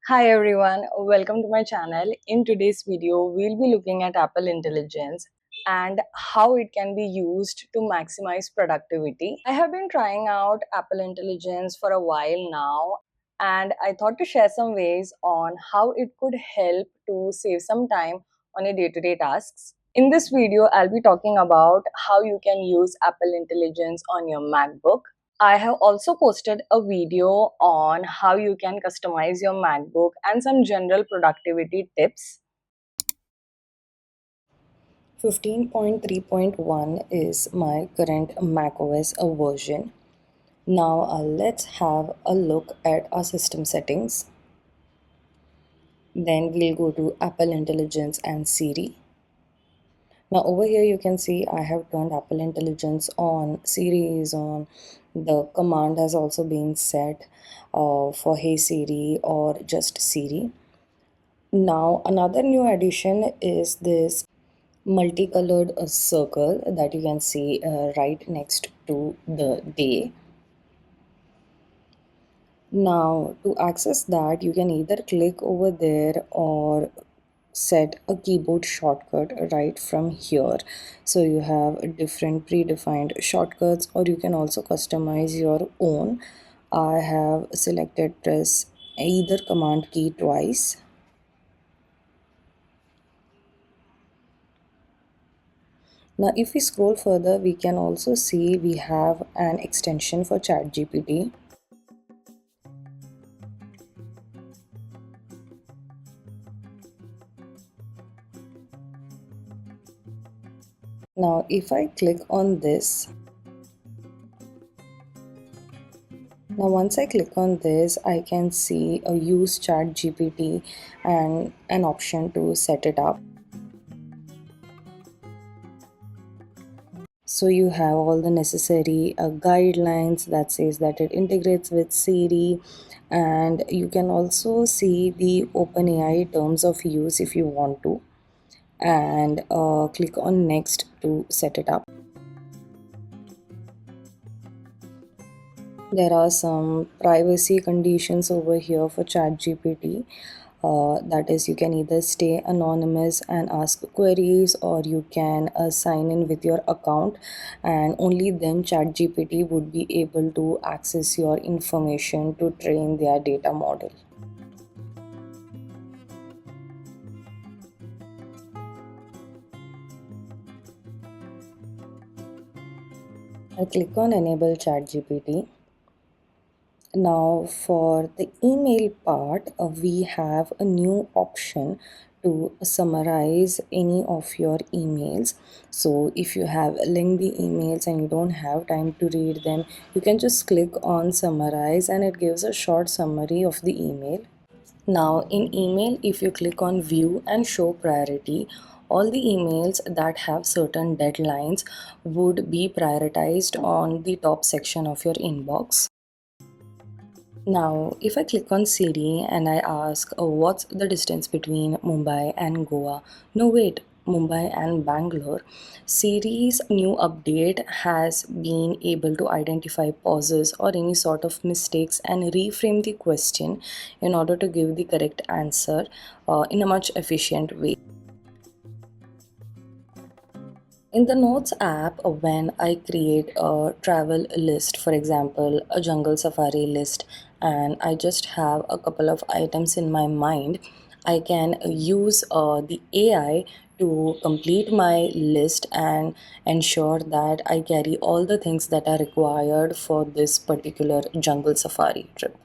Hi everyone, welcome to my channel. In today's video, we'll be looking at Apple Intelligence and how it can be used to maximize productivity. I have been trying out Apple Intelligence for a while now, and I thought to share some ways on how it could help to save some time on your day-to-day tasks. In this video, I'll be talking about how you can use Apple Intelligence on your MacBook. I have also posted a video on how you can customize your MacBook and some general productivity tips. 15.3.1 is my current macOS version. Now let's have a look at our system settings. Then we'll go to Apple Intelligence and Siri. Now over here you can see I have turned Apple Intelligence on, Siri is on, the command has also been set for Hey Siri or just Siri. Now another new addition is this multicolored circle that you can see right next to the day. Now to access that you can either click over there or set a keyboard shortcut right from here. So you have different predefined shortcuts, or you can also customize your own. I have selected press either command key twice. Now if we scroll further, we can also see we have an extension for ChatGPT. Now if I click on this, now once I click on this, I can see a use ChatGPT and an option to set it up. So you have all the necessary guidelines that says that it integrates with Siri, and you can also see the OpenAI terms of use if you want to, and click on next to set it up. There are some privacy conditions over here for ChatGPT. That is, you can either stay anonymous and ask queries, or you can sign in with your account, and only then ChatGPT would be able to access your information to train their data model. I click on enable ChatGPT. Now for the email part, we have a new option to summarize any of your emails. So if you have lengthy emails and you don't have time to read them, you can just click on summarize and it gives a short summary of the email. Now in email, if you click on view and show priority, all the emails that have certain deadlines would be prioritized on the top section of your inbox. Now, if I click on Siri and I ask, oh, what's the distance between Mumbai and Goa? No, wait, Mumbai and Bangalore. Siri's new update has been able to identify pauses or any sort of mistakes and reframe the question in order to give the correct answer in a much efficient way. In the Notes app, when I create a travel list, for example, a jungle safari list, and I just have a couple of items in my mind, I can use the AI to complete my list and ensure that I carry all the things that are required for this particular jungle safari trip.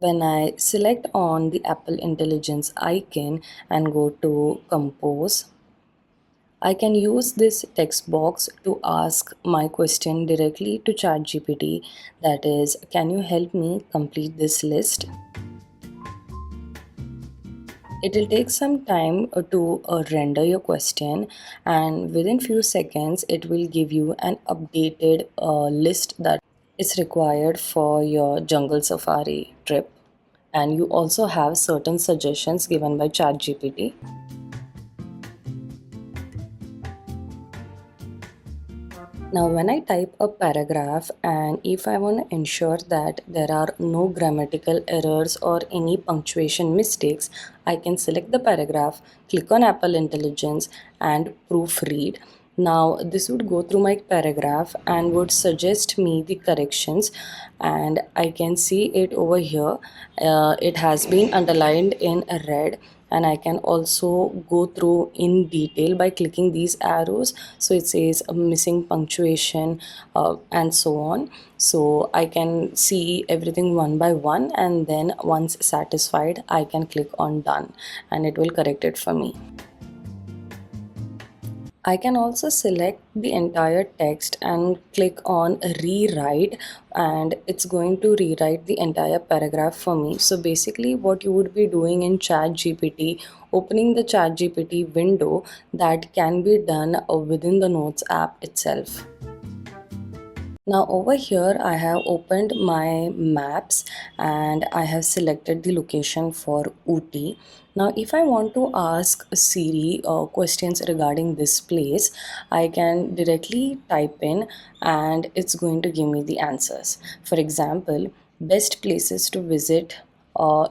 When I select on the Apple Intelligence icon and go to Compose, I can use this text box to ask my question directly to ChatGPT. That is, can you help me complete this list? It will take some time to render your question, and within few seconds it will give you an updated list that is required for your jungle safari trip. And you also have certain suggestions given by ChatGPT. Now, when I type a paragraph and if I want to ensure that there are no grammatical errors or any punctuation mistakes, I can select the paragraph, click on Apple Intelligence, and proofread. Now, this would go through my paragraph and would suggest me the corrections, and I can see it over here. It has been underlined in red, and I can also go through in detail by clicking these arrows. So it says missing punctuation and so on. So I can see everything one by one, and then once satisfied, I can click on done and it will correct it for me. I can also select the entire text and click on rewrite, and it's going to rewrite the entire paragraph for me. So basically what you would be doing in ChatGPT, opening the ChatGPT window, that can be done within the Notes app itself. Now over here I have opened my maps and I have selected the location for Ooty. Now if I want to ask Siri questions regarding this place, I can directly type in and it's going to give me the answers. For example, best places to visit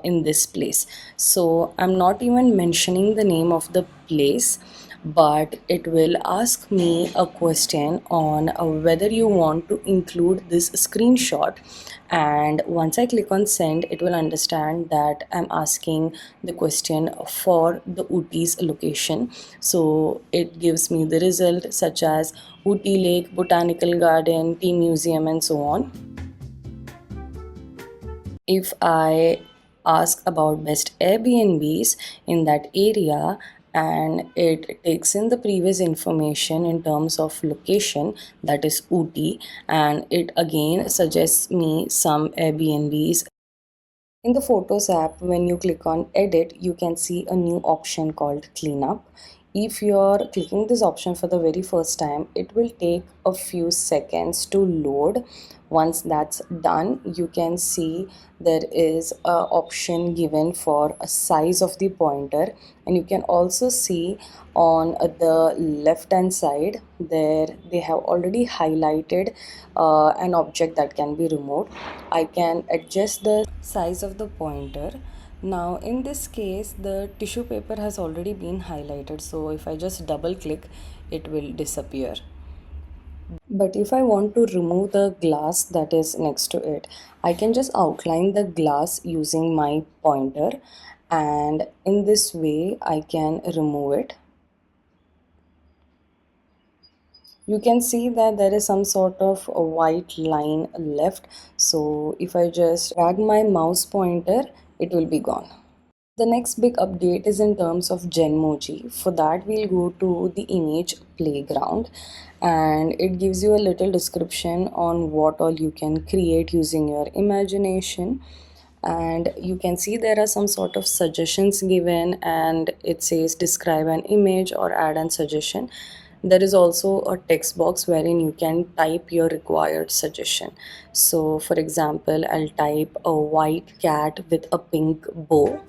in this place. So I'm not even mentioning the name of the place, but it will ask me a question on whether you want to include this screenshot. And once I click on send, it will understand that I'm asking the question for the Ooty's location. So it gives me the result such as Ooty Lake, Botanical Garden, Tea Museum, and so on. If I ask about best Airbnbs in that area, and it takes in the previous information in terms of location, that is Ooty, and it again suggests me some Airbnbs. In the Photos app, when you click on Edit, you can see a new option called Cleanup. If you're clicking this option for the very first time, it will take a few seconds to load. Once that's done, you can see there is a option given for a size of the pointer, and you can also see on the left hand side there they have already highlighted an object that can be removed. I can adjust the size of the pointer. Now in this case the tissue paper has already been highlighted, so if I just double click, it will disappear. But if I want to remove the glass that is next to it, I can just outline the glass using my pointer, and in this way I can remove it. You can see that there is some sort of a white line left. So if I just drag my mouse pointer, it will be gone. The next big update is in terms of Genmoji. For that, we'll go to the image playground, and it gives you a little description on what all you can create using your imagination. And you can see there are some sort of suggestions given, and it says describe an image or add a suggestion. There is also a text box wherein you can type your required suggestion. So for example, I'll type a white cat with a pink bow.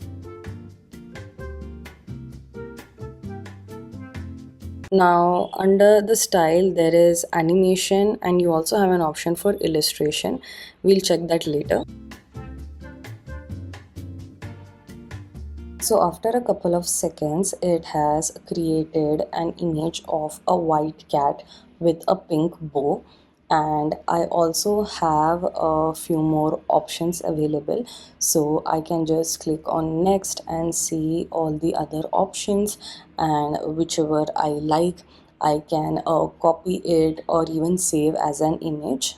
Now under the style there is animation, and you also have an option for illustration. We'll check that later. So after a couple of seconds, it has created an image of a white cat with a pink bow. And I also have a few more options available. So I can just click on next and see all the other options, and whichever I like, I can copy it or even save as an image.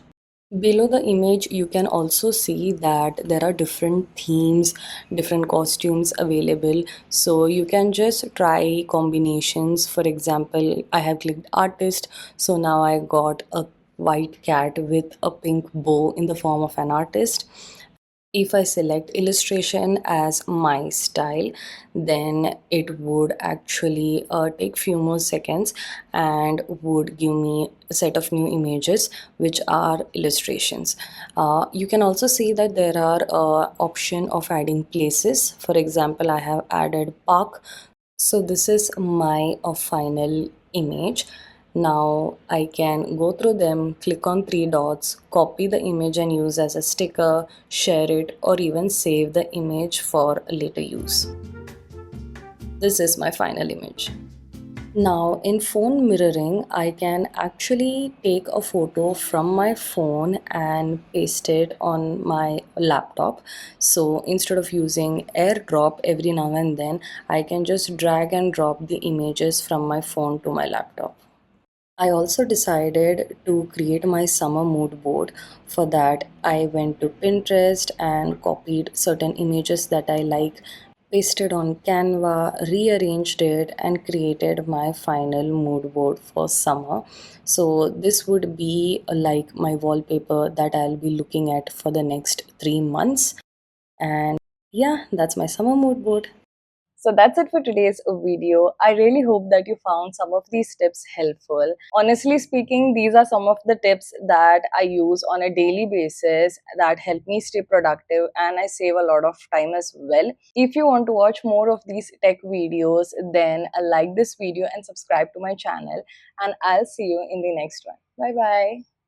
Below the image, you can also see that there are different themes, different costumes available. So you can just try combinations. For example, I have clicked artist. So now I got a white cat with a pink bow in the form of an artist. If I select illustration as my style, then it would actually take few more seconds and would give me a set of new images which are illustrations. You can also see that there are option of adding places. For example, I have added park. So this is my final image. Now I can go through them, click on three dots, copy the image and use as a sticker, share it, or even save the image for later use. This is my final image. Now, in phone mirroring, I can actually take a photo from my phone and paste it on my laptop. So instead of using AirDrop every now and then, I can just drag and drop the images from my phone to my laptop. I also decided to create my summer mood board. For that, I went to Pinterest and copied certain images that I like, pasted on Canva, rearranged it, and created my final mood board for summer. So, this would be like my wallpaper that I'll be looking at for the next 3 months. And yeah, that's my summer mood board. So that's it for today's video. I really hope that you found some of these tips helpful. Honestly speaking, these are some of the tips that I use on a daily basis that help me stay productive and I save a lot of time as well. If you want to watch more of these tech videos, then like this video and subscribe to my channel, and I'll see you in the next one. Bye bye.